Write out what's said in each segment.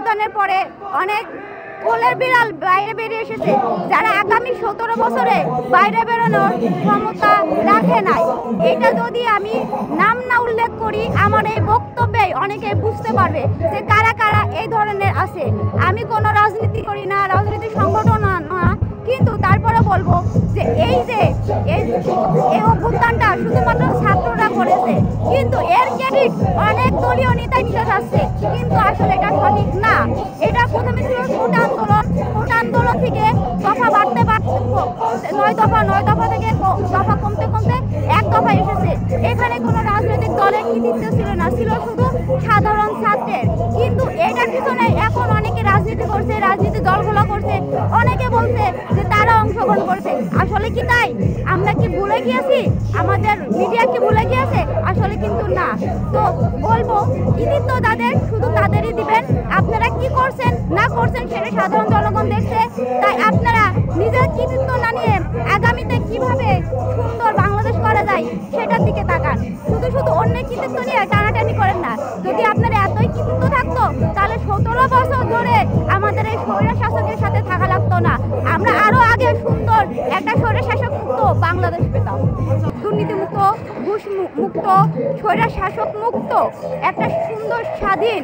অভ্যুত্থানের পরে অনেক কোলের বিড়াল বাইরে বেরিয়ে এসেছে, যারা আগামী 17 বছরে বাইরে বেরোনোর ক্ষমতা রাখে নাই। এটা যদি আমি নাম না উল্লেখ করি, আমার এই বক্তব্যে অনেকে বুঝতে পারবে যে কারা কারা এই ধরনের আছে। আমি কোনো রাজনীতি করি না, রাজনীতি সংগঠন না, কিন্তু তারপরে বলবো যে এই অভ্যুত্থানটা শুধুমাত্র ছাত্ররা করেছে, কিন্তু এর ক্রেডিট অনেক দলীয় নেতা নিতে আসছে, কিন্তু আসলে এটা সঠিক না। এটা প্রথমে ছিল কোটা আন্দোলন থেকে দফা বাড়তে 9 দফা থেকে দফা কমতে কমতে 1 দফা এসেছে। এখানে কোনো রাজনৈতিক দলের কৃতিত্ব ছিল না, ছিল শুধু সাধারণ ছাত্রের। কিন্তু এটার পিছনে এখন অনেকে রাজনীতি করছে, রাজনীতি দলগুলো করছে, অনেকে বলছে যে তারা অংশগ্রহণ করছে। আসলে কি তাই? আমরা কি ভুলে গিয়েছি? আমাদের মিডিয়া কি ভুলে গিয়েছে? আসলে কিন্তু না। তো বলবো কৃতিত্ব তাদের, শুধু তাদেরই দিবেন। আপনারা কি করছেন না করছেন সেটা সাধারণ জনগণ দেখছে। তাই আপনারা নিজের কৃতিত্ব না নিয়ে আগামীতে কিভাবে সুন্দর বাংলাদেশ করা যায় সেটার দিকে তাকান। শুধু শুধু অন্যের কৃতিত্ব নিয়ে টানাটানি করেন না। যদি আপনার এতই কৃতিত্ব থাকতো তাহলে 17 বছর ধরে আমাদের এই স্বৈর শাসকের সাথে থাকা লাগতো না। আমরা আরো আগে সুন্দর একটা স্বৈর শাসক মুক্ত বাংলাদেশ পেতাম। দুর্নীতিমুক্ত, ঘুষ মুক্ত, স্বৈর শাসক মুক্ত একটা সুন্দর স্বাধীন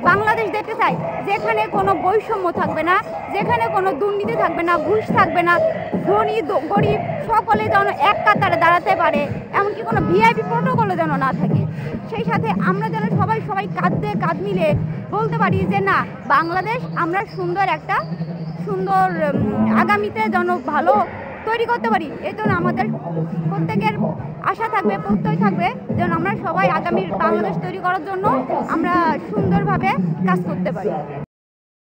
বাংলাদেশ দেখতে চাই, যেখানে কোনো বৈষম্য থাকবে না, যেখানে কোনো দুর্নীতি থাকবে না, ঘুষ থাকবে না, ধনী গরিব সকলে যেন এক কাতারে দাঁড়াতে পারে, এমনকি কোনো ভিআইপি প্রোটোকলও যেন না থাকে। সেই সাথে আমরা যেন সবাই কাঁধে কাঁধ মিলে বলতে পারি যে না, বাংলাদেশ আমরা সুন্দর আগামীতে যেন ভালো তৈরি করতে পারি। এই জন্য আমাদের প্রত্যেকের আশা থাকবে, প্রত্যয় থাকবে যেন আমরা সবাই আগামীর বাংলাদেশ তৈরি করার জন্য আমরা সুন্দরভাবে কাজ করতে পারি।